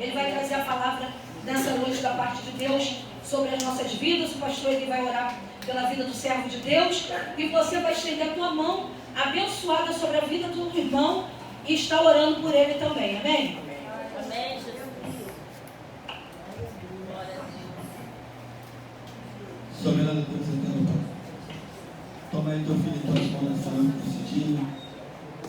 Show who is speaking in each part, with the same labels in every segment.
Speaker 1: Ele vai trazer a palavra nessa noite da parte de Deus sobre as nossas vidas. O pastor ele vai orar pela vida do servo de Deus. E você vai estender a tua mão abençoada sobre a vida do irmão e está orando por ele também. Amém?
Speaker 2: Amém, Jesus.
Speaker 3: Soberano Deus eterno, Pai. Toma aí teu filho em tuas mãos nessa noite, nesse dia.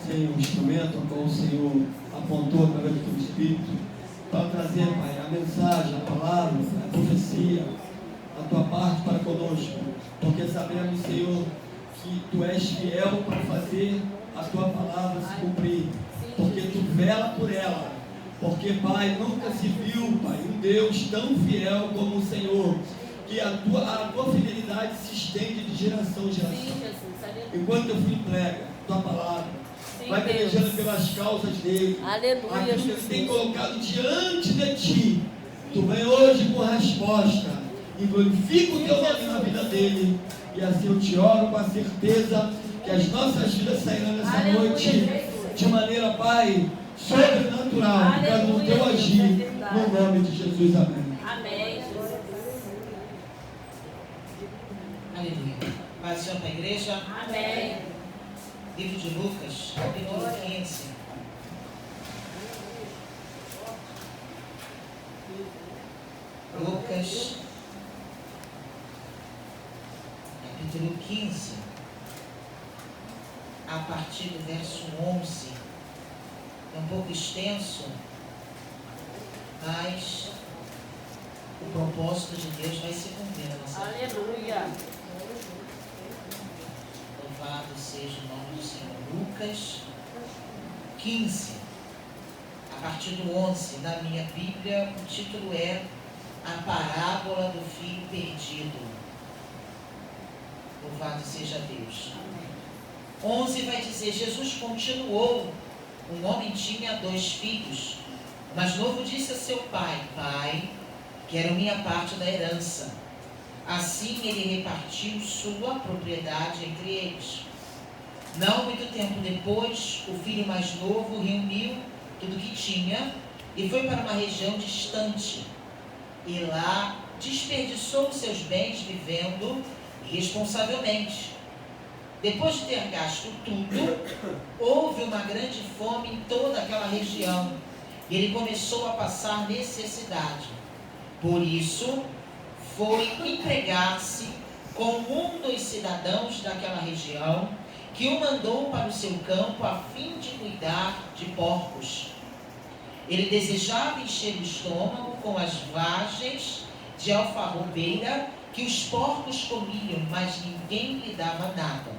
Speaker 3: Senhor, o instrumento ao qual o Senhor apontou através do teu Espírito para trazer, Pai, a mensagem, a palavra, a profecia, a tua parte para conosco. Porque sabemos, Senhor, que tu és fiel para fazer a tua palavra se cumprir. Porque tu vela por ela. Porque, Pai, nunca se viu, Pai, um Deus tão fiel como o Senhor. Que a tua fidelidade se estende de geração em geração. Enquanto teu filho prega tua palavra, vai pelejando pelas causas dele.
Speaker 2: Aleluia,
Speaker 3: aquilo que tem colocado diante de ti, tu vem hoje com resposta e glorifica o teu nome na vida dele. E assim eu te oro com a certeza que as nossas vidas sairão nessa noite de maneira, Pai, sobrenatural, no teu agir, no nome de Jesus. Amém.
Speaker 2: Amém, Jesus.
Speaker 4: Aleluia. Paz e Senhor para a igreja.
Speaker 2: Amém.
Speaker 4: Livro de Lucas, capítulo 15. Lucas, capítulo 15, a partir do verso 11. É um pouco extenso, mas o propósito de Deus vai se cumprir na nossa vida.
Speaker 2: Aleluia.
Speaker 4: Louvado seja o nome do Senhor. Lucas 15, a partir do 11. Na minha Bíblia, o título é A Parábola do Filho Perdido. Louvado seja Deus. 11 vai dizer: Jesus continuou. Um homem tinha 2 filhos. O mais novo disse a seu pai: Pai, quero minha parte da herança. Assim ele repartiu sua propriedade entre eles. Não muito tempo depois, o filho mais novo reuniu tudo que tinha e foi para uma região distante. E lá desperdiçou seus bens vivendo irresponsavelmente. Depois de ter gasto tudo, houve uma grande fome em toda aquela região. E ele começou a passar necessidade. Por isso, foi empregar-se com um dos cidadãos daquela região, que o mandou para o seu campo a fim de cuidar de porcos. Ele desejava encher o estômago com as vagens de alfarrobeira que os porcos comiam, mas ninguém lhe dava nada.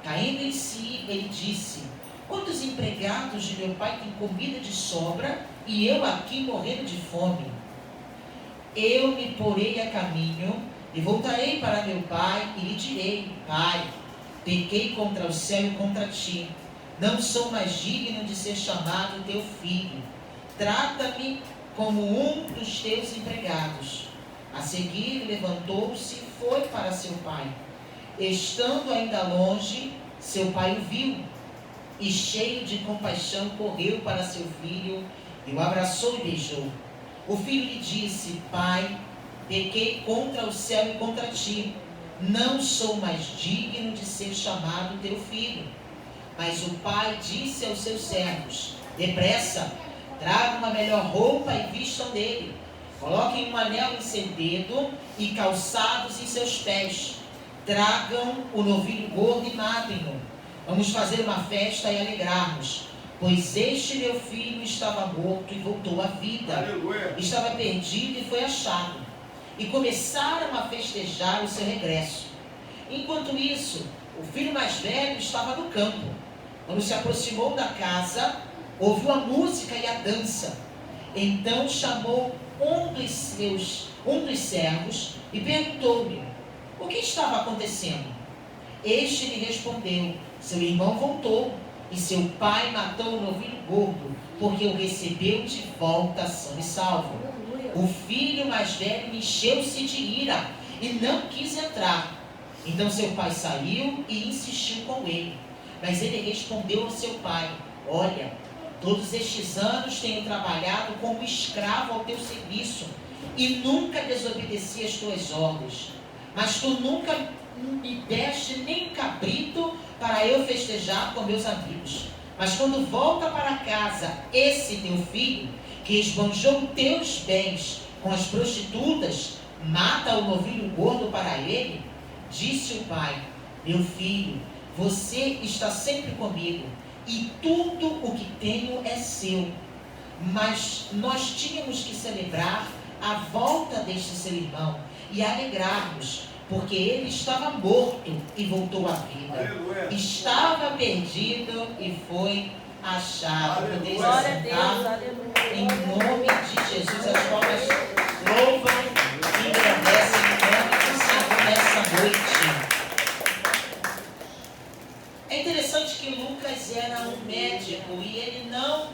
Speaker 4: Caindo em si, ele disse: quantos empregados de meu pai têm comida de sobra e eu aqui morrendo de fome? Eu me porei a caminho e voltarei para meu pai e lhe direi: Pai, pequei contra o céu e contra ti. Não sou mais digno de ser chamado teu filho. Trata-me como um dos teus empregados. A seguir, levantou-se e foi para seu pai. Estando ainda longe, seu pai o viu e, cheio de compaixão, correu para seu filho e o abraçou e beijou. O filho lhe disse: Pai, pequei contra o céu e contra ti. Não sou mais digno de ser chamado teu filho. Mas o pai disse aos seus servos: depressa, tragam uma melhor roupa e vistam dele. Coloquem um anel em seu dedo e calçados em seus pés. Tragam o novilho gordo e matem-no. Vamos fazer uma festa e alegrar-nos, pois este meu filho estava morto e voltou à vida. Aleluia. Estava perdido e foi achado. E começaram a festejar o seu regresso. Enquanto isso, o filho mais velho estava no campo. Quando se aproximou da casa, ouviu a música e a dança. Então chamou um dos servos e perguntou-lhe: o que estava acontecendo? Este lhe respondeu: seu irmão voltou e seu pai matou o novilho gordo, porque o recebeu de volta são e salvo. O filho mais velho encheu-se de ira e não quis entrar. Então seu pai saiu e insistiu com ele. Mas ele respondeu ao seu pai: olha, Todos estes anos tenho trabalhado como escravo ao teu serviço e nunca desobedeci às tuas ordens. Mas tu nunca me deste nem um cabrito para eu festejar com meus amigos. Mas quando volta para casa esse teu filho, que esbanjou teus bens com as prostitutas, mata o novilho gordo para ele. Disse o pai: meu filho, você está sempre comigo, e tudo o que tenho é seu. Mas nós tínhamos que celebrar a volta deste seu irmão e alegrar-nos, porque ele estava morto e voltou à vida.
Speaker 5: Aleluia.
Speaker 4: Estava perdido e foi achado. Podeis
Speaker 2: Glória a Deus,
Speaker 4: assentar.
Speaker 2: aleluia.
Speaker 4: Em nome de Jesus, as palmas louvam e engrandecem o nome do Senhor nessa noite. É interessante que Lucas era um médico e ele não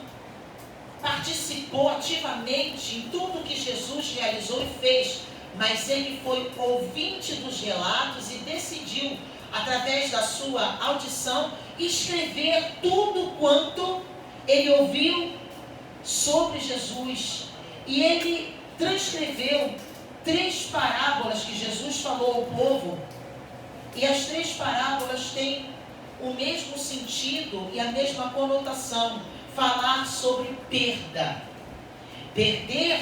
Speaker 4: participou ativamente em tudo que Jesus realizou e fez, mas ele foi ouvinte dos relatos e decidiu, através da sua audição, escrever tudo quanto ele ouviu sobre Jesus. E ele transcreveu 3 parábolas que Jesus falou ao povo, e as 3 parábolas têm o mesmo sentido e a mesma conotação: falar sobre perda. Perder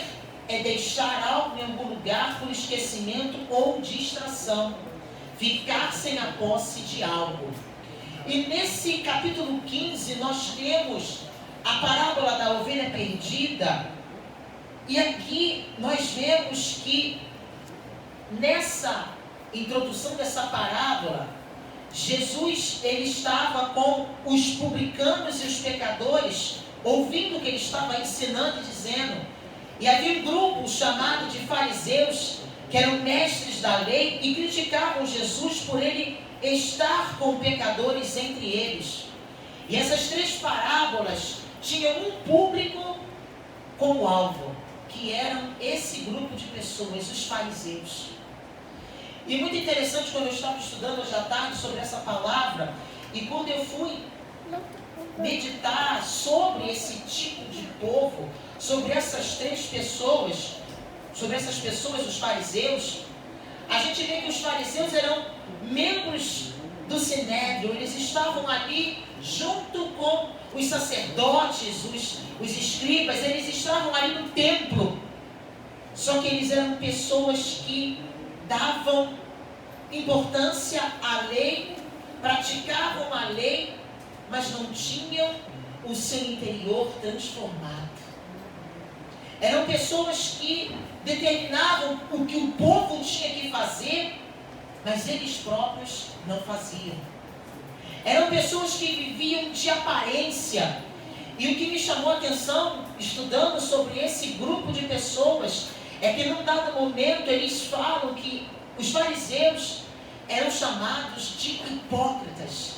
Speaker 4: é deixar algo em algum lugar por esquecimento ou distração, ficar sem a posse de algo. E nesse capítulo 15 nós temos a parábola da ovelha perdida, e aqui nós vemos que nessa introdução dessa parábola, Jesus, ele estava com os publicanos e os pecadores, ouvindo o que ele estava ensinando e dizendo. E havia um grupo chamado de fariseus, que eram mestres da lei, e criticavam Jesus por ele estar com pecadores entre eles. E essas 3 parábolas tinham um público como alvo, que eram esse grupo de pessoas, os fariseus. E muito interessante, quando eu estava estudando hoje à tarde sobre essa palavra, e quando eu fui meditar sobre esse tipo de povo, sobre essas 3 pessoas, sobre essas pessoas, os fariseus, a gente vê que os fariseus eram membros do Sinédrio, eles estavam ali junto com os sacerdotes, os escribas, eles estavam ali no templo, só que eles eram pessoas que davam importância à lei, praticavam a lei, mas não tinham o seu interior transformado. Eram pessoas que determinavam o que o povo tinha que fazer, mas eles próprios não faziam. Eram pessoas que viviam de aparência. E o que me chamou a atenção, estudando sobre esse grupo de pessoas, é que num dado momento eles falam que os fariseus eram chamados de hipócritas.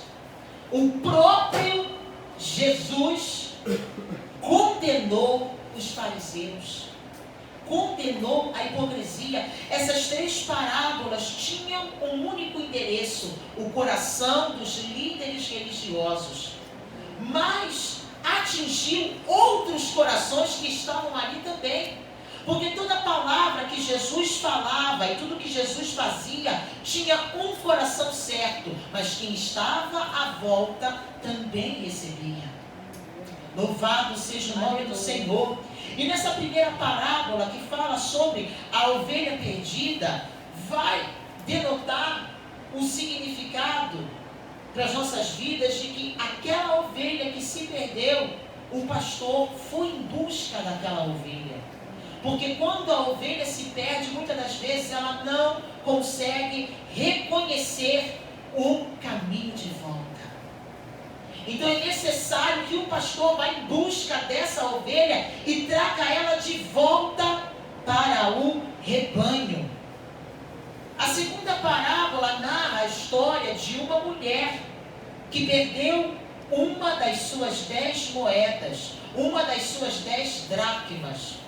Speaker 4: O próprio Jesus condenou os fariseus, condenou a hipocrisia. Essas 3 parábolas tinham um único endereço: o coração dos líderes religiosos, mas atingiu outros corações que estavam ali também. Porque toda palavra que Jesus falava e tudo que Jesus fazia tinha um coração certo, mas quem estava à volta também recebia. Louvado seja o nome do Senhor. E nessa primeira parábola que fala sobre a ovelha perdida, vai denotar o significado para as nossas vidas de que aquela ovelha que se perdeu, o pastor foi em busca daquela ovelha. Porque quando a ovelha se perde, muitas das vezes ela não consegue reconhecer o caminho de volta. Então é necessário que o pastor vá em busca dessa ovelha e traga ela de volta para o rebanho. A segunda parábola narra a história de uma mulher que perdeu uma das suas 10 moedas, uma das suas 10 dracmas.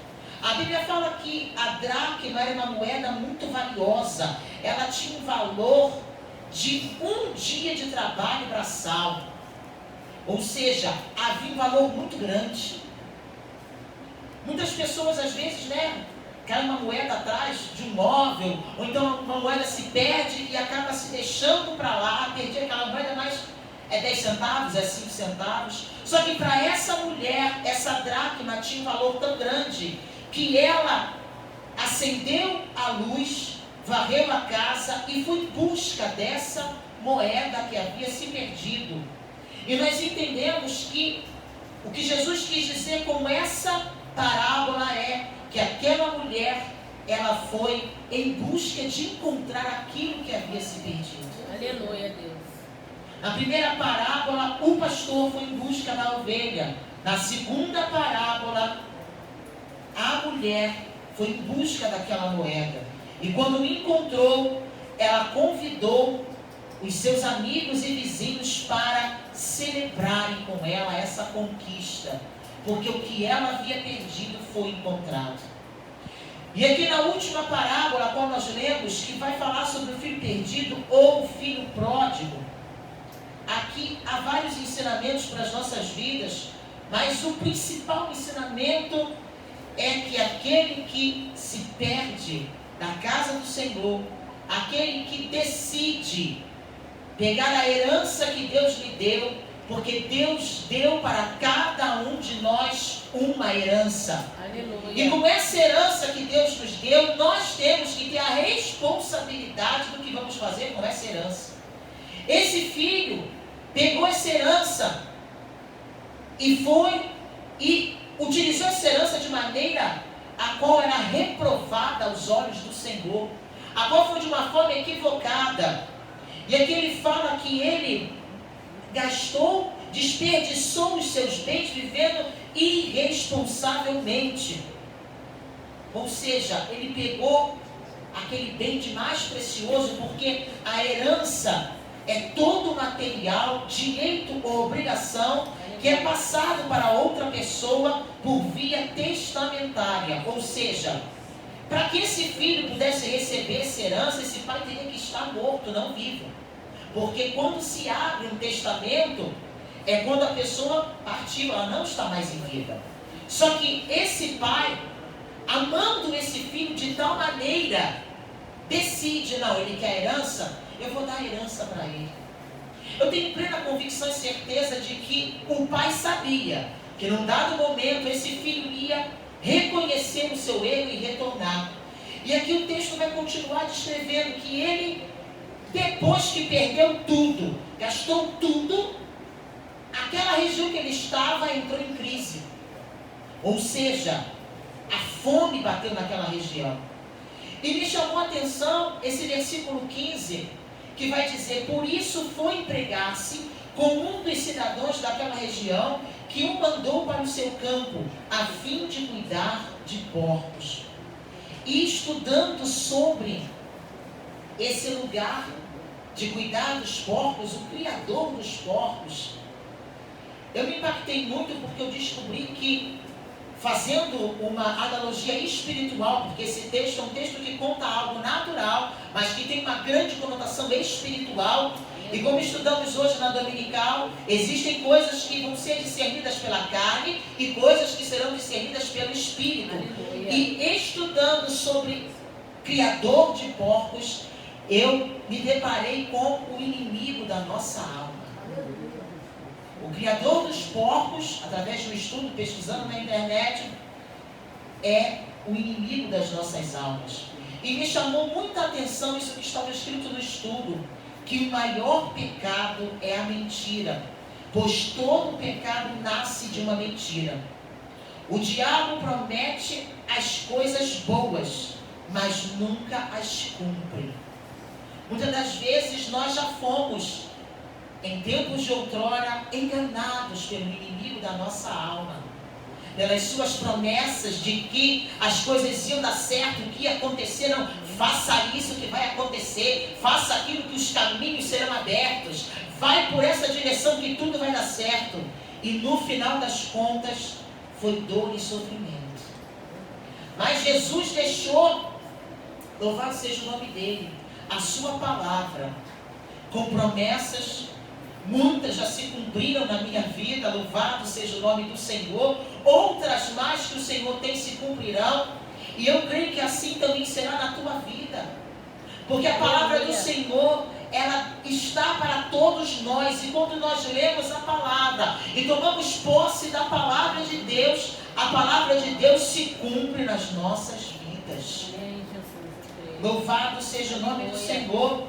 Speaker 4: A Bíblia fala que a dracma era uma moeda muito valiosa. Ela tinha um valor de um dia de trabalho braçal. Ou seja, havia um valor muito grande. Muitas pessoas às vezes, cai uma moeda atrás de um móvel, ou então uma moeda se perde e acaba se deixando para lá, perdi aquela moeda, mas é 10 centavos, é 5 centavos. Só que para essa mulher, essa dracma tinha um valor tão grande, que ela acendeu a luz, varreu a casa e foi em busca dessa moeda que havia se perdido. E nós entendemos que o que Jesus quis dizer com essa parábola é que aquela mulher, ela foi em busca de encontrar aquilo que havia se perdido.
Speaker 2: Aleluia, Deus.
Speaker 4: Na primeira parábola, o pastor foi em busca da ovelha. Na segunda parábola, a mulher foi em busca daquela moeda. E quando encontrou, ela convidou os seus amigos e vizinhos para celebrarem com ela essa conquista. Porque o que ela havia perdido foi encontrado. E aqui na última parábola, quando nós lemos, que vai falar sobre o filho perdido ou o filho pródigo, aqui há vários ensinamentos para as nossas vidas, mas o principal ensinamento é que aquele que se perde da casa do Senhor, aquele que decide pegar a herança que Deus lhe deu, porque Deus deu para cada um de nós uma herança.
Speaker 2: Aleluia.
Speaker 4: E com essa herança que Deus nos deu, nós temos que ter a responsabilidade do que vamos fazer com essa herança. Esse filho pegou essa herança e foi e utilizou essa herança de maneira a qual era reprovada aos olhos do Senhor, a qual foi de uma forma equivocada. E aqui ele fala que ele gastou, desperdiçou os seus bens vivendo irresponsavelmente. Ou seja, ele pegou aquele bem de mais precioso, porque a herança é todo o material, direito ou obrigação que é passado para outra pessoa por via testamentária. Ou seja, para que esse filho pudesse receber essa herança, esse pai teria que estar morto, não vivo. Porque quando se abre um testamento, é quando a pessoa partiu, ela não está mais em vida. Só que esse pai, amando esse filho de tal maneira, decide, não, ele quer herança, eu vou dar a herança para ele. Eu tenho plena convicção e certeza de que o pai sabia que num dado momento esse filho ia reconhecer o seu erro e retornar. E aqui o texto vai continuar descrevendo que ele, depois que perdeu tudo, gastou tudo, aquela região que ele estava entrou em crise. Ou seja, a fome bateu naquela região. E me chamou a atenção esse versículo 15, que vai dizer: por isso foi empregar-se com um dos cidadãos daquela região, que o mandou para o seu campo, a fim de cuidar de porcos. E estudando sobre esse lugar de cuidar dos porcos, o criador dos porcos, eu me impactei muito, porque eu descobri que, fazendo uma analogia espiritual, porque esse texto é um texto que conta algo natural, mas que tem uma grande conotação espiritual. E como estudamos hoje na Dominical, existem coisas que vão ser discernidas pela carne e coisas que serão discernidas pelo Espírito.
Speaker 2: Aleluia.
Speaker 4: E estudando sobre criador de porcos, eu me deparei com o inimigo da nossa alma. O criador dos porcos, através de um estudo, pesquisando na internet, é o inimigo das nossas almas. E me chamou muita atenção isso que estava escrito no estudo, que o maior pecado é a mentira, pois todo pecado nasce de uma mentira. O diabo promete as coisas boas, mas nunca as cumpre. Muitas das vezes nós já fomos, em tempos de outrora, enganados pelo inimigo da nossa alma, pelas suas promessas de que as coisas iam dar certo, que ia acontecer, não, faça isso que vai acontecer, faça aquilo que os caminhos serão abertos, vai por essa direção que tudo vai dar certo. E no final das contas, foi dor e sofrimento. Mas Jesus deixou, louvado seja o nome dele, a sua palavra, com promessas Muitas já se cumpriram na minha vida, louvado seja o nome do Senhor. Outras mais que o Senhor tem se cumprirão. E eu creio que assim também será na tua vida. Porque a palavra do Senhor, ela está para todos nós. E quando nós lemos a palavra e tomamos posse da palavra de Deus, a palavra de Deus se cumpre nas nossas vidas. Louvado seja o nome do Senhor.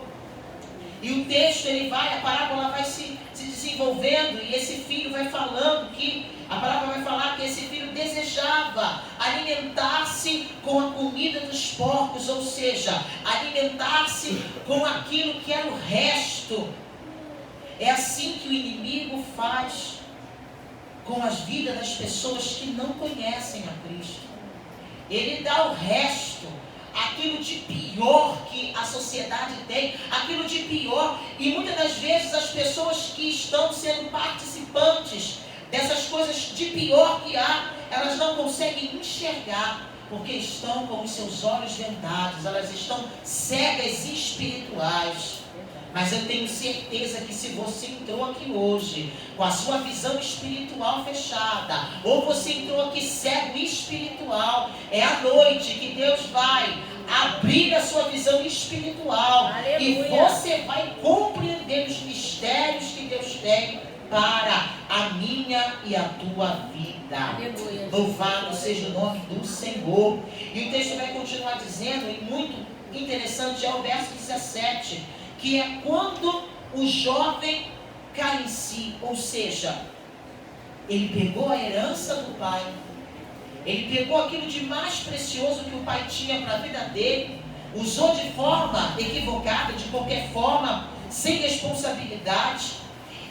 Speaker 4: E o texto, a parábola vai se desenvolvendo, e esse filho vai falando que, a palavra vai falar que esse filho desejava alimentar-se com a comida dos porcos, ou seja, alimentar-se com aquilo que era o resto. É assim que o inimigo faz com as vidas das pessoas que não conhecem a Cristo. Ele dá o resto, aquilo de pior que a sociedade tem, aquilo de pior, e muitas das vezes as pessoas que estão sendo participantes dessas coisas de pior que há, elas não conseguem enxergar, porque estão com os seus olhos vendados, elas estão cegas espirituais. Mas eu tenho certeza que se você entrou aqui hoje com a sua visão espiritual fechada, ou você entrou aqui cego espiritual, é a noite que Deus vai abrir a sua visão espiritual. Aleluia. E você vai compreender os mistérios que Deus tem para a minha e a tua vida. Aleluia. Louvado seja o nome do Senhor. E o texto vai continuar dizendo, e muito interessante, é o verso 17, que é quando o jovem cai em si, ou seja, ele pegou a herança do pai, ele pegou aquilo de mais precioso que o pai tinha para a vida dele, usou de forma equivocada, de qualquer forma, sem responsabilidade.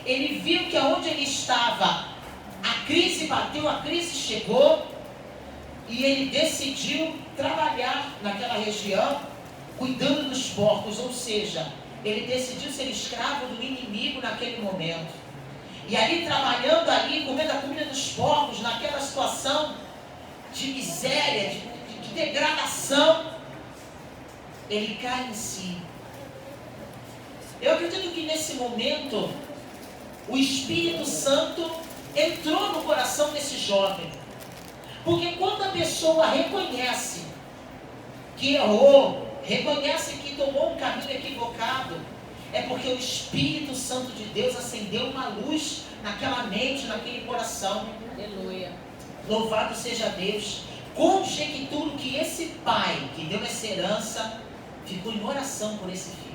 Speaker 4: Ele viu que aonde ele estava, a crise bateu, a crise chegou, e ele decidiu trabalhar naquela região, cuidando dos porcos, ou seja, ele decidiu ser escravo do inimigo naquele momento. E ali trabalhando ali, comendo a comida dos porcos, naquela situação de miséria, de degradação, ele cai em si. Eu acredito que nesse momento, o Espírito Santo entrou no coração desse jovem. Porque quando a pessoa reconhece que errou, reconhece que tomou um caminho equivocado, é porque o Espírito Santo de Deus acendeu uma luz naquela mente, naquele coração. Aleluia. Louvado seja Deus. Conjecturo que esse pai que deu essa herança ficou em oração por esse filho.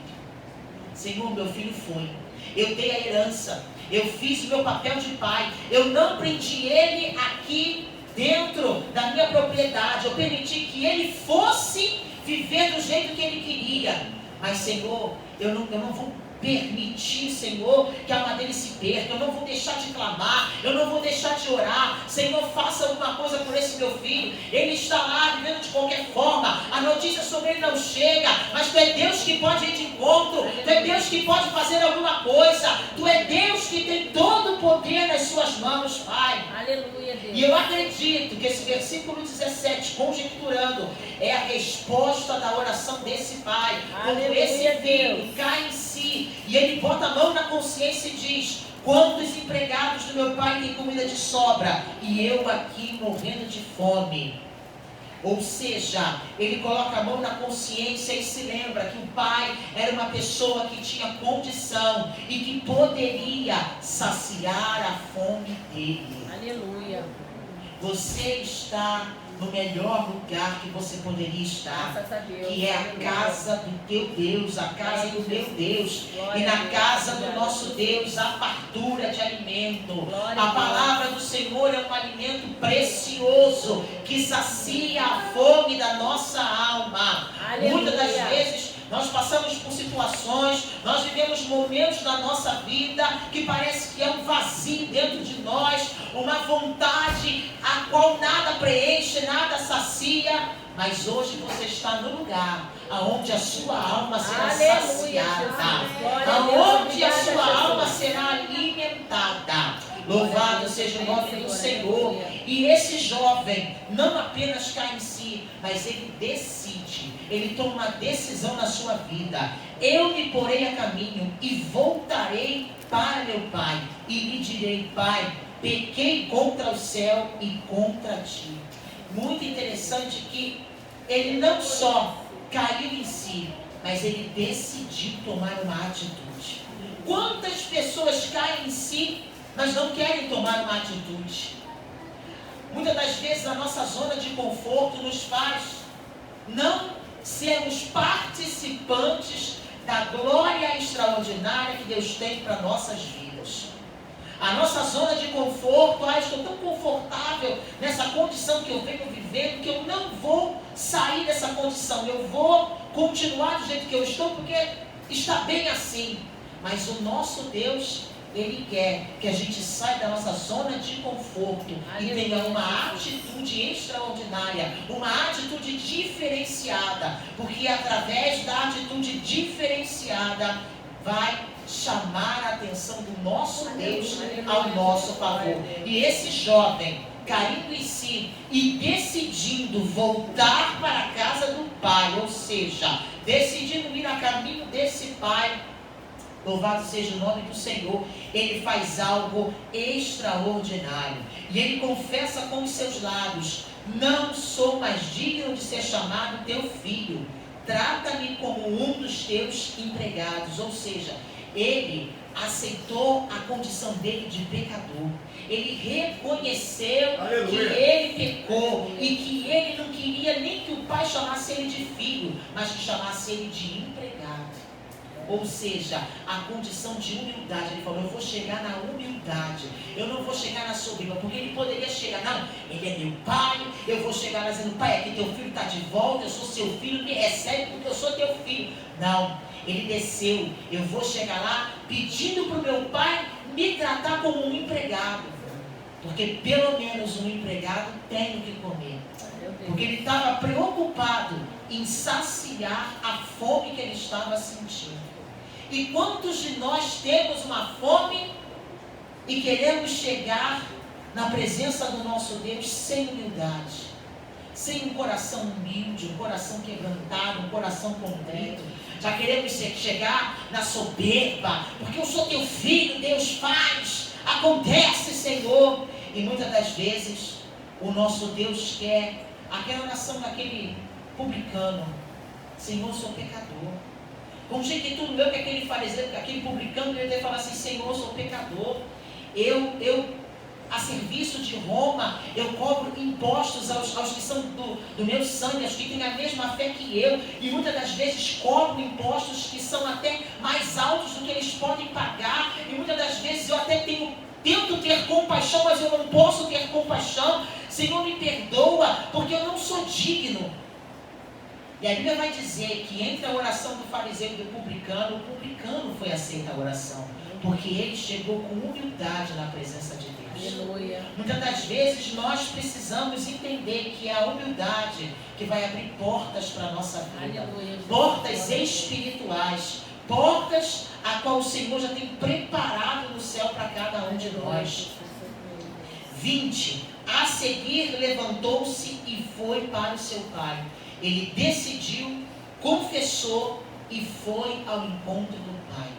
Speaker 4: Senhor, meu filho foi, eu dei a herança, eu fiz o meu papel de pai, eu não prendi ele aqui dentro da minha propriedade, eu permiti que ele fosse viver do jeito que ele queria, mas Senhor, eu não vou permitir, Senhor, que a alma dele se perca, eu não vou deixar de clamar, eu não vou deixar de orar. Senhor, faça alguma coisa por esse meu filho, ele está lá vivendo de qualquer forma, a notícia sobre ele não chega, mas Tu é Deus que pode ir de encontro, Tu é Deus que pode fazer alguma coisa, Tu é Deus que tem todo o poder nas suas mãos, Pai. Aleluia, Deus. E eu acredito que esse versículo 17, conjecturando, é a resposta da oração desse pai. Quando esse filho cai em si e ele bota a mão na consciência e diz: quantos empregados do meu pai têm comida de sobra e eu aqui morrendo de fome? Ou seja, ele coloca a mão na consciência e se lembra que o pai era uma pessoa que tinha condição e que poderia saciar a fome dele. Aleluia. Você está no melhor lugar que você poderia estar, que é a casa do teu Deus, a casa do meu Deus. E na casa do nosso Deus há fartura de alimento. A palavra do Senhor é um alimento precioso que sacia a fome da nossa alma. Muitas das vezes nós passamos por situações, nós vivemos momentos da nossa vida que parece que é um vazio dentro de nós, uma vontade a qual nada preenche, nada sacia, mas hoje você está no lugar aonde a sua alma será saciada, aonde a sua alma será alimentada. Louvado seja o nome do Senhor. E esse jovem não apenas cai em si, mas ele decide, ele toma uma decisão na sua vida. Eu me porei a caminho e voltarei para meu pai, e lhe direi: Pai, pequei contra o céu e contra ti. Muito interessante que ele não só caiu em si, mas ele decidiu tomar uma atitude. Quantas pessoas caem em si, mas não querem tomar uma atitude? Muitas das vezes a nossa zona de conforto nos faz não sermos participantes da glória extraordinária que Deus tem para nossas vidas. A nossa zona de conforto: estou tão confortável nessa condição que eu venho vivendo, que eu não vou sair dessa condição, eu vou continuar do jeito que eu estou, porque está bem assim. Mas o nosso Deus, Ele quer que a gente saia da nossa zona de conforto e tenha uma atitude extraordinária, uma atitude diferenciada, porque através da atitude diferenciada vai chamar a atenção do nosso Deus ao nosso favor. E esse jovem, caindo em si e decidindo voltar para a casa do pai, ou seja, decidindo ir a caminho desse pai, louvado seja o nome do Senhor, ele faz algo extraordinário. E ele confessa com os seus lábios: não sou mais digno de ser chamado teu filho, trata-me como um dos teus empregados. Ou seja, ele aceitou a condição dele de pecador. Ele reconheceu que ele pecou e que ele não queria nem que o pai chamasse ele de filho, mas que chamasse ele de empregado. Ou seja, a condição de humildade. Ele falou: eu vou chegar na humildade, eu não vou chegar na soberba, porque ele poderia chegar: não, ele é meu pai, eu vou chegar lá dizendo: pai, aqui teu filho está de volta, eu sou seu filho, me recebe porque eu sou teu filho. Não, ele desceu: eu vou chegar lá pedindo para o meu pai me tratar como um empregado, porque pelo menos um empregado tem o que comer. Porque ele estava preocupado em saciar a fome que ele estava sentindo. E quantos de nós temos uma fome e queremos chegar na presença do nosso Deus sem humildade, sem um coração humilde, um coração quebrantado, um coração contrito? Já queremos chegar na soberba, porque eu sou teu filho, Deus faz, acontece, Senhor. E muitas das vezes o nosso Deus quer aquela oração daquele publicano: Senhor, eu sou pecador. Com jeito de tudo meu, que aquele fariseu, aquele publicano, ele deve falar assim: Senhor, eu sou pecador. Eu a serviço de Roma, eu cobro impostos aos que são do meu sangue, aos que têm a mesma fé que eu, e muitas das vezes cobro impostos que são até mais altos do que eles podem pagar, e muitas das vezes eu até tento ter compaixão, mas eu não posso ter compaixão. Senhor, me perdoa, porque eu não sou digno. E a Bíblia vai dizer que entre a oração do fariseu e do publicano, o publicano foi aceita a oração, porque ele chegou com humildade na presença de Deus.
Speaker 2: Aleluia.
Speaker 4: Muitas das vezes nós precisamos entender que é a humildade que vai abrir portas para a nossa vida.
Speaker 2: Aleluia.
Speaker 4: Portas espirituais, portas a qual o Senhor já tem preparado no céu para cada um de nós. 20. A seguir levantou-se e foi para o seu pai. Ele decidiu, confessou e foi ao encontro do pai.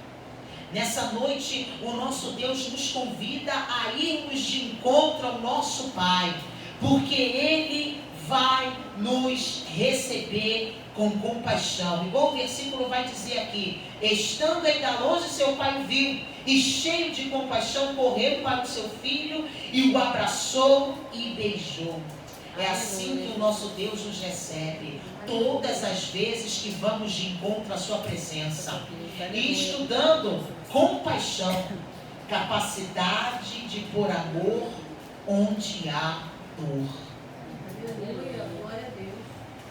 Speaker 4: Nessa noite, o nosso Deus nos convida a irmos de encontro ao nosso pai, porque Ele vai nos receber com compaixão. Igual o versículo vai dizer aqui: estando ainda longe, seu pai o viu, e cheio de compaixão, correu para o seu filho e o abraçou e beijou. É assim que o nosso Deus nos recebe, todas as vezes que vamos de encontro à sua presença. E estudando compaixão, capacidade de pôr amor onde há dor.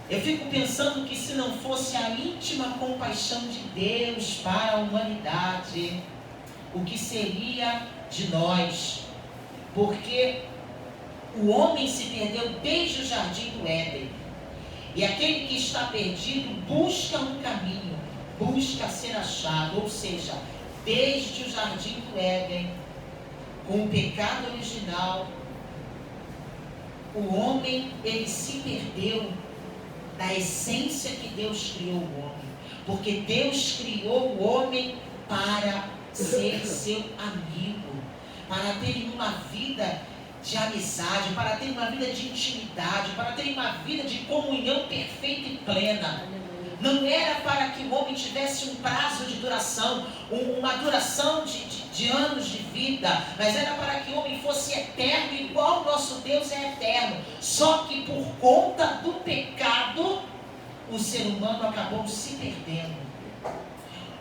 Speaker 4: Eu fico pensando que se não fosse a íntima compaixão de Deus para a humanidade, o que seria de nós? Porque o homem se perdeu desde o jardim do Éden. E aquele que está perdido busca um caminho, busca ser achado. Ou seja, desde o jardim do Éden, com o pecado original, o homem, ele se perdeu da essência que Deus criou o homem. Porque Deus criou o homem para ser seu amigo, para ter uma vida de amizade, para ter uma vida de intimidade, para ter uma vida de comunhão perfeita e plena. Não era para que o homem tivesse um prazo de duração, uma duração de anos de vida, mas era para que o homem fosse eterno, igual o nosso Deus é eterno. Só que por conta do pecado, o ser humano acabou se perdendo.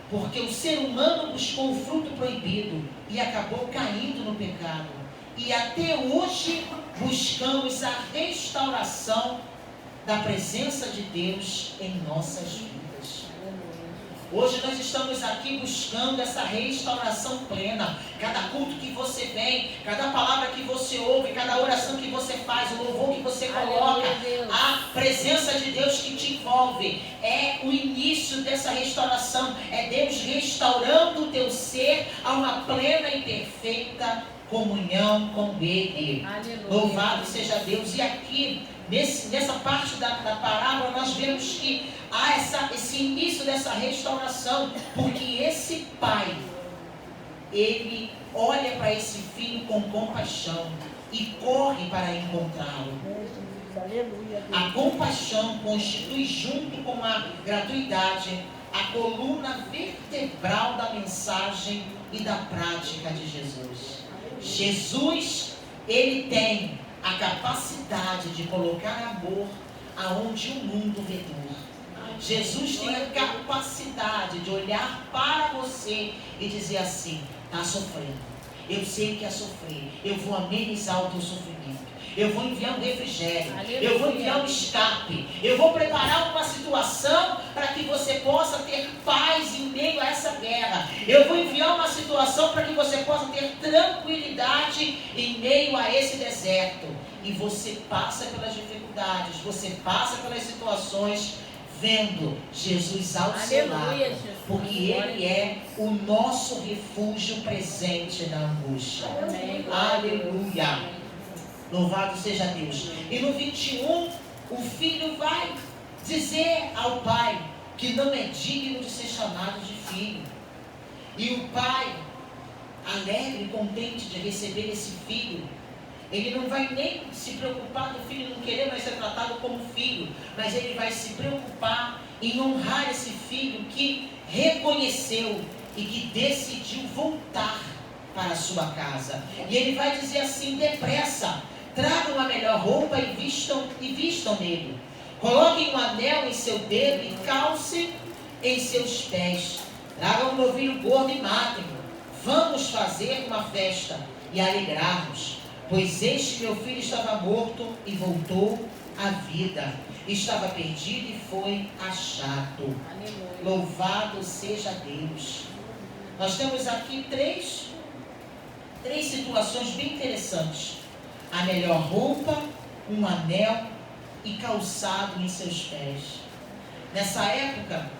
Speaker 4: Porque o ser humano buscou o fruto proibido e acabou caindo no pecado. E até hoje buscamos a restauração da presença de Deus em nossas vidas. Hoje nós estamos aqui buscando essa restauração plena. Cada culto que você vem, cada palavra que você ouve, cada oração que você faz, o louvor que você coloca, a presença de Deus que te envolve, é o início dessa restauração. É Deus restaurando o teu ser a uma plena e perfeita comunhão com Ele. Aleluia. Louvado seja Deus. E aqui, nessa parte da parábola, nós vemos que há esse início dessa restauração, porque esse pai, ele olha para esse filho com compaixão e corre para encontrá-lo. A compaixão constitui, junto com a gratuidade, a coluna vertebral da mensagem e da prática de Jesus. Jesus, ele tem a capacidade de colocar amor aonde o mundo vê dor. Jesus tem a capacidade de olhar para você e dizer assim: está sofrendo, eu sei que é sofrer, eu vou amenizar o teu sofrimento, eu vou enviar um refrigério, eu vou enviar um escape, eu vou preparar uma situação para que você possa ter paz em meio a essa guerra, eu vou enviar uma situação para que você possa ter tranquilidade em meio a esse deserto. E você passa pelas dificuldades, você passa pelas situações, vendo Jesus ao seu lado, porque Ele é o nosso refúgio presente na angústia. Aleluia. Louvado seja Deus. E no 21, o filho vai dizer ao pai que não é digno de ser chamado de filho. E o pai, alegre e contente de receber esse filho, ele não vai nem se preocupar do filho não querer mais ser tratado como filho, mas ele vai se preocupar em honrar esse filho que reconheceu e que decidiu voltar para a sua casa. E ele vai dizer assim: depressa, tragam a melhor roupa e vistam nele. Coloquem um anel em seu dedo e calcem em seus pés. Tragam um novilho gordo e matem-no. Vamos fazer uma festa e alegrar-nos. Pois este meu filho estava morto e voltou à vida. Estava perdido e foi achado. Aleluia. Louvado seja Deus. Nós temos aqui três situações bem interessantes. A melhor roupa, um anel e calçado em seus pés. Nessa época,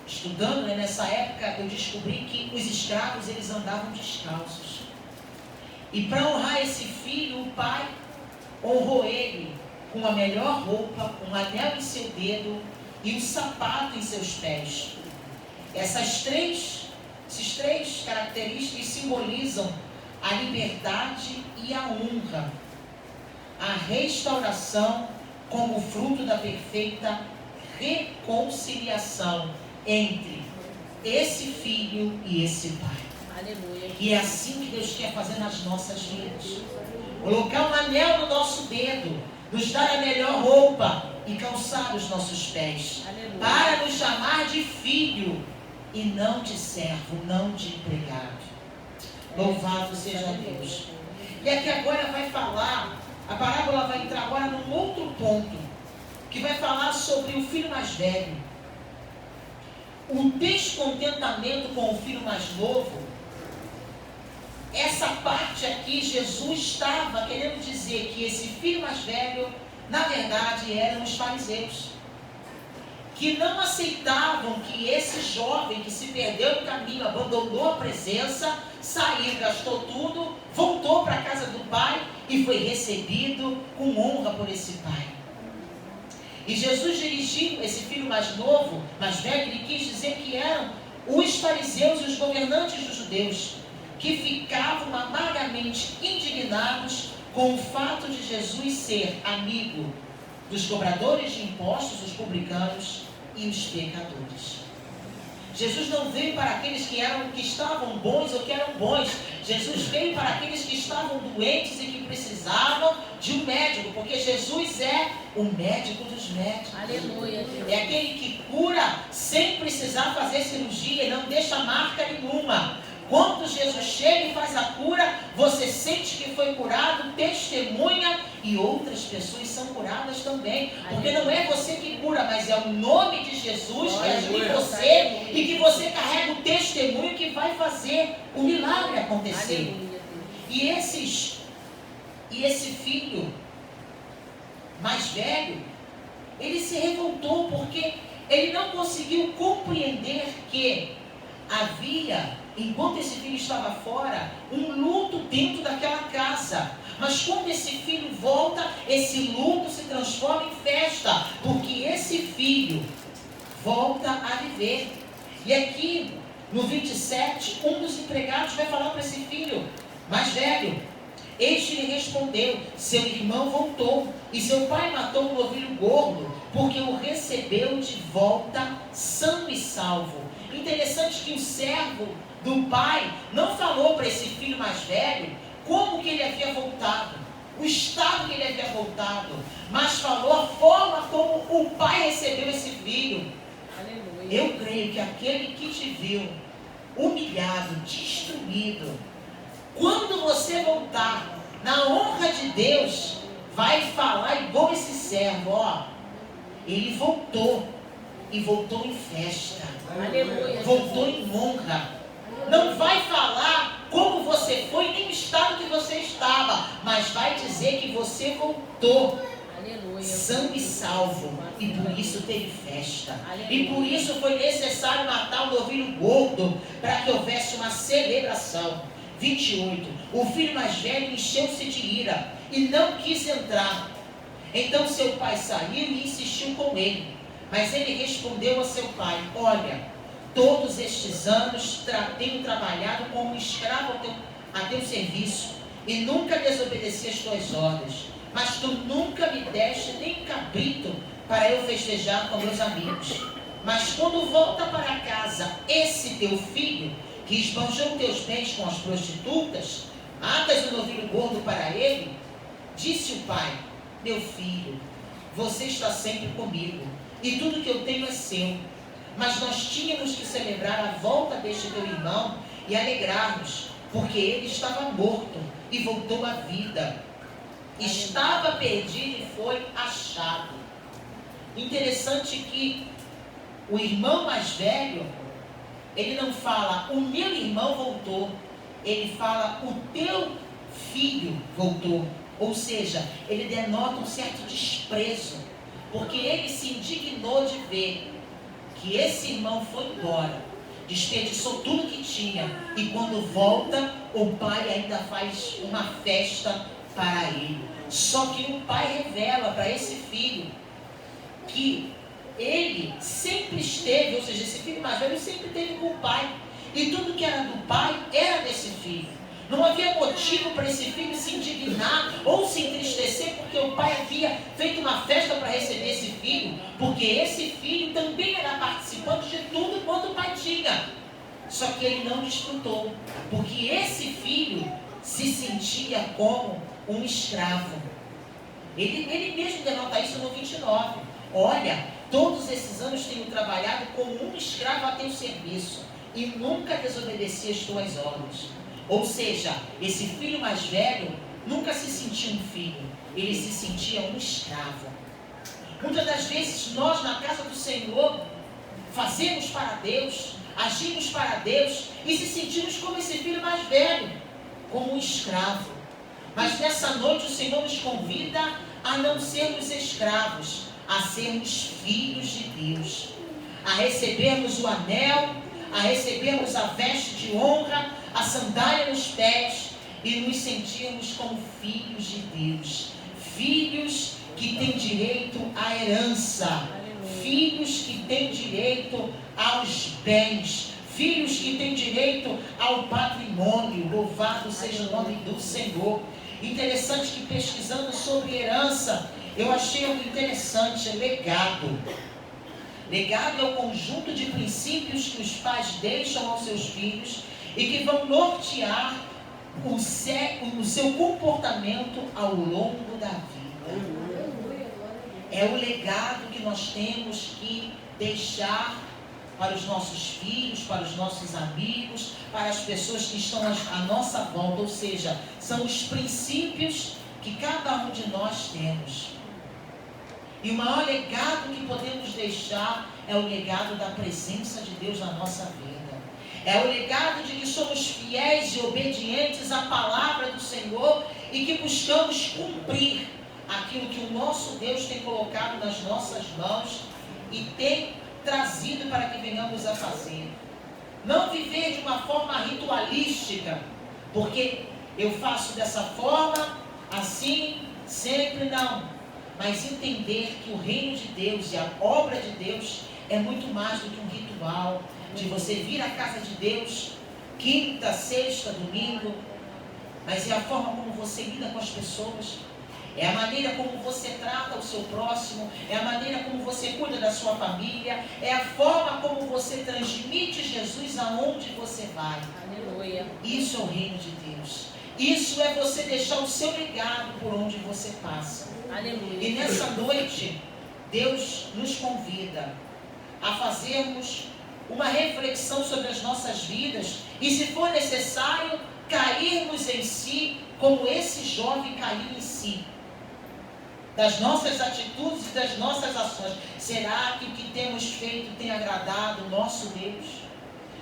Speaker 4: estudando, nessa época eu descobri que os escravos, eles andavam descalços. E para honrar esse filho, o pai honrou ele com a melhor roupa, um anel em seu dedo e um sapato em seus pés. Esses três características simbolizam a liberdade e a honra, a restauração como fruto da perfeita reconciliação entre esse filho e esse pai. Aleluia. E é assim que Deus quer fazer nas nossas vidas. Colocar um anel no nosso dedo, nos dar a melhor roupa e calçar os nossos pés. Aleluia. Para nos chamar de filho e não de servo, não de empregado. Louvado seja Deus. E aqui agora vai falar, a parábola vai entrar agora num outro ponto, que vai falar sobre o filho mais velho. O descontentamento com o filho mais novo. Essa parte aqui, Jesus estava querendo dizer que esse filho mais velho, na verdade, eram os fariseus. que não aceitavam que esse jovem que se perdeu no caminho, abandonou a presença, saiu, gastou tudo, voltou para a casa do pai e foi recebido com honra por esse pai. E Jesus dirigiu esse filho mais novo, mais velho, ele quis dizer que eram os fariseus e os governantes dos judeus, que ficavam amargamente indignados com o fato de Jesus ser amigo dos cobradores de impostos, os publicanos e os pecadores. Jesus não veio para aqueles que estavam bons ou que eram bons. Jesus veio para aqueles que estavam doentes e que precisavam de um médico, porque Jesus é o médico dos médicos.
Speaker 2: Aleluia, Deus.
Speaker 4: É aquele que cura sem precisar fazer cirurgia e não deixa marca nenhuma. Quando Jesus chega e faz a cura, você sente que foi curado, testemunha e outras pessoas são curadas também. Porque não é você que cura, mas é o nome de Jesus que ajuda em você e que você carrega o testemunho que vai fazer o milagre acontecer. E esse filho mais velho, ele se revoltou porque ele não conseguiu compreender que havia, enquanto esse filho estava fora, um luto dentro daquela casa. Mas quando esse filho volta, esse luto se transforma em festa, porque esse filho volta a viver. E aqui no 27, um dos empregados vai falar para esse filho mais velho. Este lhe respondeu: seu irmão voltou e seu pai matou um novilho gordo, porque o recebeu de volta são e salvo. Interessante que o servo do pai não falou para esse filho mais velho como que ele havia voltado, o estado que ele havia voltado, mas falou a forma como o pai recebeu esse filho.
Speaker 2: Aleluia.
Speaker 4: Eu creio que aquele que te viu humilhado, destruído, quando você voltar na honra de Deus, vai falar igual esse servo, ó, ele voltou e voltou em festa.
Speaker 2: Aleluia.
Speaker 4: Voltou em honra. Não vai falar como você foi, nem o estado que você estava, mas vai dizer que você voltou
Speaker 2: Aleluia.
Speaker 4: são e salvo, e por isso teve festa.
Speaker 2: Aleluia.
Speaker 4: E por isso foi necessário matar o novilho gordo, para que houvesse uma celebração. 28. O filho mais velho encheu-se de ira e não quis entrar. Então seu pai saiu e insistiu com ele. Mas ele respondeu a seu pai: olha, todos estes anos tenho trabalhado como um escravo a teu serviço e nunca desobedeci as tuas ordens. Mas tu nunca me deste nem cabrito para eu festejar com meus amigos. Mas quando volta para casa esse teu filho, que esbanjou teus bens com as prostitutas, matas o novilho gordo para ele, disse o pai: meu filho, você está sempre comigo, e tudo que eu tenho é seu. Mas nós tínhamos que celebrar a volta deste teu irmão e alegrar-nos, porque ele estava morto e voltou à vida. Estava perdido e foi achado. Interessante que o irmão mais velho, ele não fala o meu irmão voltou, ele fala o teu filho voltou. Ou seja, ele denota um certo desprezo, porque ele se indignou de ver que esse irmão foi embora, desperdiçou tudo que tinha, e quando volta, o pai ainda faz uma festa para ele. Só que o pai revela para esse filho que ele sempre esteve, ou seja, esse filho mais velho sempre esteve com o pai, e tudo que era do pai era desse filho. Não havia motivo para esse filho se indignar ou se entristecer porque o pai havia feito uma festa para receber esse filho, porque esse filho também era participante de tudo quanto o pai tinha. Só que ele não desfrutou, porque esse filho se sentia como um escravo. Ele mesmo denota isso no 29. Olha, todos esses anos tenho trabalhado como um escravo a teu serviço e nunca desobedeci as tuas ordens. Ou seja, esse filho mais velho nunca se sentia um filho, ele se sentia um escravo. Muitas das vezes nós na casa do Senhor fazemos para Deus, agimos para Deus e se sentimos como esse filho mais velho, como um escravo. Mas nessa noite o Senhor nos convida a não sermos escravos, a sermos filhos de Deus, a recebermos o anel, a recebermos a veste de honra, a sandália nos pés e nos sentirmos como filhos de Deus, filhos que têm direito à herança, filhos que têm direito aos bens, filhos que têm direito ao patrimônio. Louvado seja o nome do Senhor. Interessante que, pesquisando sobre herança, eu achei algo interessante: legado. Legado é o conjunto de princípios que os pais deixam aos seus filhos e que vão nortear o seu comportamento ao longo da vida. É o legado que nós temos que deixar para os nossos filhos, para os nossos amigos, para as pessoas que estão à nossa volta. Ou seja, são os princípios que cada um de nós temos. E o maior legado que podemos deixar é o legado da presença de Deus na nossa vida. É o legado de que somos fiéis e obedientes à palavra do Senhor e que buscamos cumprir aquilo que o nosso Deus tem colocado nas nossas mãos e tem trazido para que venhamos a fazer. Não viver de uma forma ritualística, porque eu faço dessa forma, assim, sempre não. Mas entender que o reino de Deus e a obra de Deus é muito mais do que um ritual, de você vir à casa de Deus, quinta, sexta, domingo, mas é a forma como você lida com as pessoas, é a maneira como você trata o seu próximo, é a maneira como você cuida da sua família, é a forma como você transmite Jesus aonde você vai.
Speaker 2: Aleluia.
Speaker 4: Isso é o reino de Deus. Isso é você deixar o seu legado por onde você passa.
Speaker 2: Aleluia.
Speaker 4: E nessa noite, Deus nos convida a fazermos uma reflexão sobre as nossas vidas e, se for necessário, cairmos em si como esse jovem caiu em si. Das nossas atitudes e das nossas ações. Será que o que temos feito tem agradado o nosso Deus?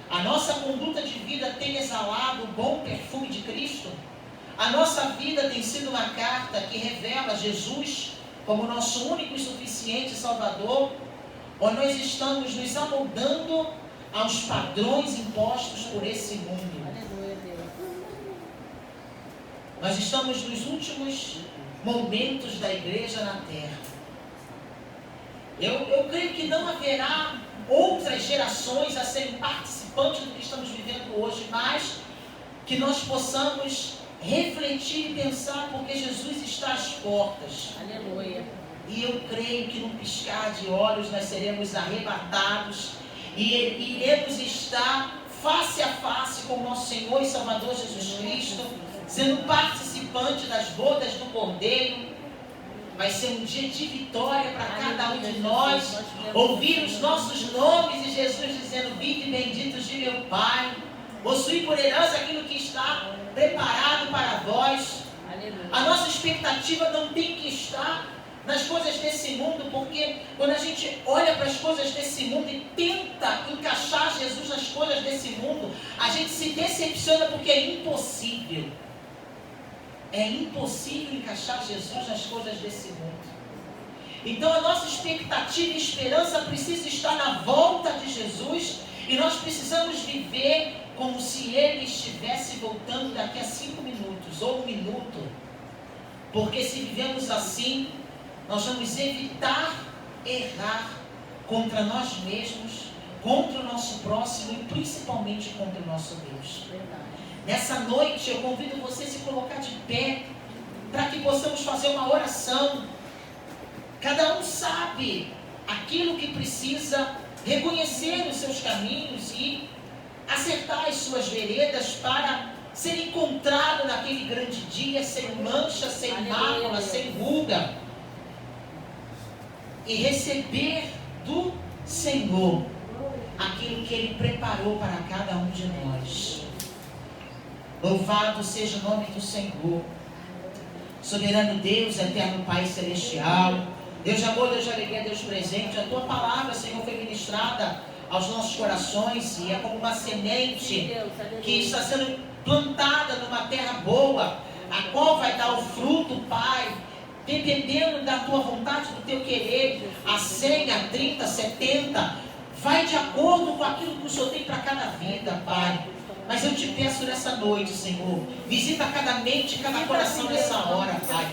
Speaker 4: A nossa conduta de vida tem exalado o bom perfume de Cristo? A nossa vida tem sido uma carta que revela Jesus como nosso único e suficiente Salvador? Ou nós estamos nos amoldando aos padrões impostos por esse mundo?
Speaker 2: Aleluia, Deus.
Speaker 4: Nós estamos nos últimos momentos da igreja na terra. Eu creio que não haverá outras gerações a serem participantes do que estamos vivendo hoje, mas que nós possamos refletir e pensar, porque Jesus está às portas.
Speaker 2: Aleluia.
Speaker 4: E eu creio que num piscar de olhos nós seremos arrebatados e iremos estar face a face com o nosso Senhor e Salvador Jesus Cristo, sendo participante das bodas do Cordeiro. Vai ser um dia de vitória para cada um de nós, ouvir os nossos nomes e Jesus dizendo: vinde benditos de meu Pai, possuir por herança aquilo que está preparado para vós.
Speaker 2: Aleluia.
Speaker 4: A nossa expectativa não tem que estar nas coisas desse mundo, porque quando a gente olha para as coisas desse mundo e tenta encaixar Jesus nas coisas desse mundo, a gente se decepciona, porque é impossível. É impossível encaixar Jesus nas coisas desse mundo. Então a nossa expectativa e esperança precisa estar na volta de Jesus, e nós precisamos viver como se Ele estivesse voltando daqui a 5 minutos ou 1 minuto. Porque se vivemos assim, nós vamos evitar errar contra nós mesmos, contra o nosso próximo e principalmente contra o nosso Deus.
Speaker 2: Verdade.
Speaker 4: Nessa noite eu convido você a se colocar de pé, para que possamos fazer uma oração. Cada um sabe aquilo que precisa, reconhecer os seus caminhos e acertar as suas veredas para ser encontrado naquele grande dia, sem mancha, sem mácula, sem ruga, e receber do Senhor aquilo que Ele preparou para cada um de nós. Louvado seja o nome do Senhor. Soberano Deus, eterno Pai celestial, Deus de amor, Deus de alegria, Deus presente, a Tua palavra, Senhor, foi ministrada aos nossos corações e é como uma semente que está sendo plantada numa terra boa, a qual vai dar o fruto, Pai, dependendo da tua vontade, do teu querer, a 100, a 30, a 70, vai de acordo com aquilo que o Senhor tem para cada vida, Pai. Mas eu te peço nessa noite, Senhor, visita cada mente, cada coração nessa hora, Pai.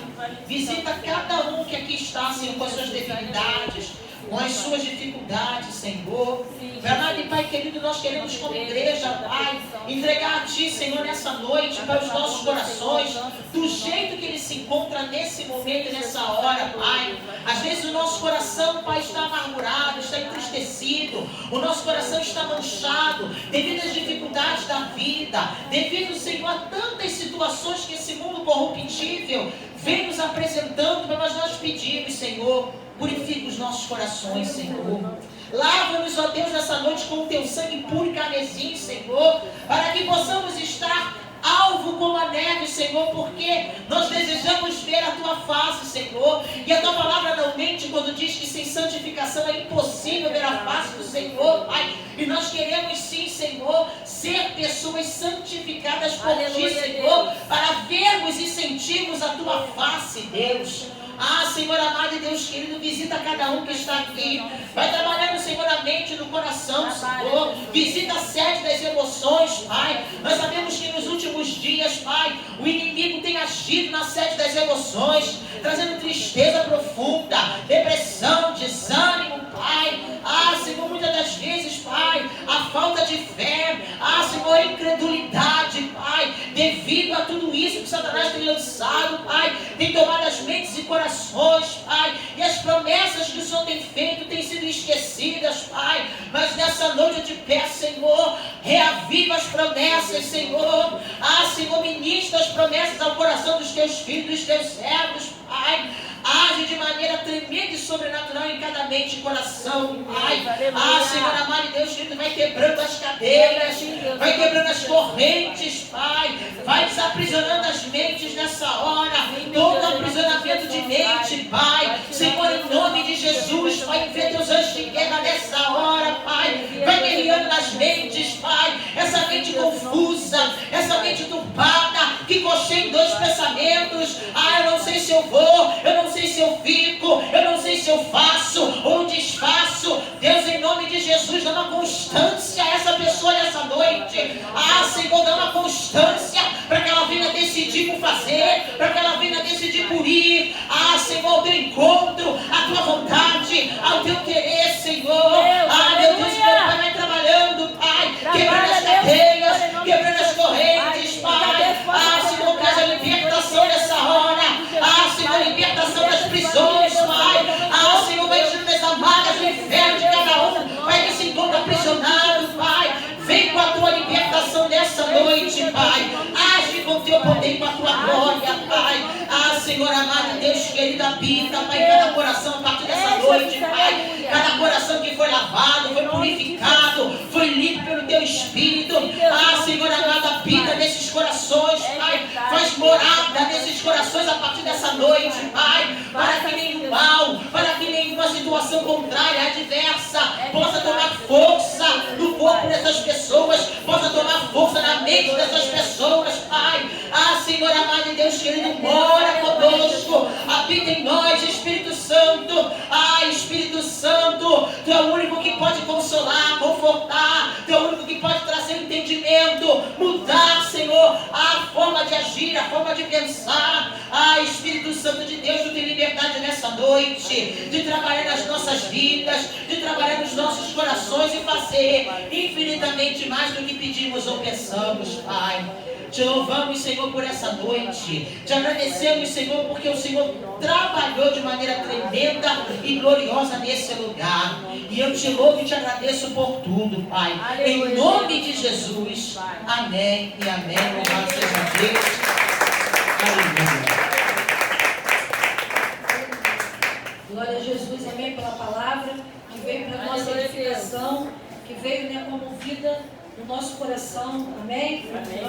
Speaker 4: Visita cada um que aqui está, Senhor, com as suas debilidades, com as suas dificuldades, Senhor. Verdade, Pai querido, nós queremos como igreja, Pai, entregar a Ti, Senhor, nessa noite, para os nossos corações, do jeito que ele se encontra nesse momento, nessa hora, Pai. Às vezes o nosso coração, Pai, está amargurado, está entristecido, o nosso coração está manchado, devido às dificuldades da vida, devido, Senhor, a tantas situações que esse mundo corruptível vem nos apresentando, mas nós pedimos, Senhor, purifica os nossos corações, Senhor. Lava-nos, ó Deus, nessa noite com o Teu sangue puro e carmesim, Senhor, para que possamos estar alvo como a neve, Senhor, porque nós desejamos ver a Tua face, Senhor, e a Tua palavra não mente quando diz que sem santificação é impossível ver a face do Senhor, Pai, e nós queremos sim, Senhor, ser pessoas santificadas por Ti, Senhor, para vermos e sentirmos a Tua face, Deus. Ah, Senhor amado e Deus querido, visita cada um que está aqui. Vai trabalhando, Senhor, na mente e no coração, Senhor. Visita a sede das emoções, Pai. Nós sabemos que nos últimos dias, Pai, o inimigo tem agido na sede das emoções, trazendo tristeza profunda, depressão, desânimo, Pai. Ah, Senhor, muitas das vezes, Pai, a falta de fé, ah, Senhor, a incredulidade, Pai, devido a tudo isso que Satanás tem lançado, Pai, tem tomado as mentes e corações, Pai, e as promessas que o Senhor tem feito têm sido esquecidas, Pai, mas nessa noite eu te peço, Senhor, reaviva as promessas, Senhor. Ah, Senhor, ministra as promessas ao coração dos Teus filhos, dos Teus servos, Pai. Age de maneira tremenda e sobrenatural em cada mente e coração, Pai. Ah, Senhor amado e Deus querido, vai quebrando as cadeias, vai quebrando as correntes, Pai. Vai desaprisionando as mentes nessa hora, todo aprisionamento de mente, Pai. Senhor, em nome de Jesus, Pai, envia Teus anjos de guerra nessa hora, Pai. Vai guerreando nas mentes, Pai. Essa mente confusa, essa mente turbada, que cocheia em dois pensamentos. Ah, eu não sei se eu vou, eu não sei se eu fico, eu não sei se eu faço ou desfaço. Deus, em nome de Jesus, dá uma constância a essa pessoa nessa noite. Ah, Senhor, dá uma constância para que ela venha decidir por fazer, para que ela venha decidir por ir. Ah, Senhor, ao Teu encontro, à Tua vontade, ao Teu querer, Senhor. Ah, meu Deus, meu Pai, vai trabalhando, Pai, quebrando as cadeias, quebrando as correntes, Pai. Ah, Senhor, traz a libertação nessa hora. Ah, Senhor, libertação das prisões, Pai. Ah, Senhor, vai tirando as amarras do inferno de cada um, Pai, que se encontra aprisionado, Pai. Vem com a Tua libertação nessa noite, Pai. Age com o Teu poder e com a Tua glória, Pai. Ah, Senhor amado, Deus querido, habita, Pai, cada coração a partir dessa noite, Pai. Cada coração que foi lavado, foi purificado, foi limpo pelo Teu Espírito. Ah, Senhor amado, habita nesses corações, Pai. Faz morada nesses corações a partir dessa noite, Pai. Para que nenhum mal, para que nenhuma situação contrária, adversa, possa tomar força no corpo dessas pessoas, possa tomar força na mente dessas pessoas, Pai. Ah, Senhor amado e Deus querido, mora conosco, habita em nós, Espírito Santo. Ah, Espírito Santo, Tu é o único que pode consolar, confortar, Tu é o único que pode trazer entendimento, mudar, Senhor, a forma de agir, a forma de pensar. Ah, Espírito Santo de Deus, Tu tem liberdade nessa noite de trabalhar nas nossas vidas, de trabalhar nos nossos corações e fazer infinitamente mais do que pedimos ou pensamos, Pai. Te louvamos, Senhor, por essa noite. Te agradecemos, Senhor, porque o Senhor trabalhou de maneira tremenda e gloriosa nesse lugar. E eu te louvo e te agradeço por tudo, Pai. Aleluia. Em nome de Jesus. Amém e amém. Louvado seja Deus. Aleluia.
Speaker 1: Glória a Jesus, amém, pela palavra que veio para a nossa edificação, que veio, né, como vida no nosso coração, amém? Amém.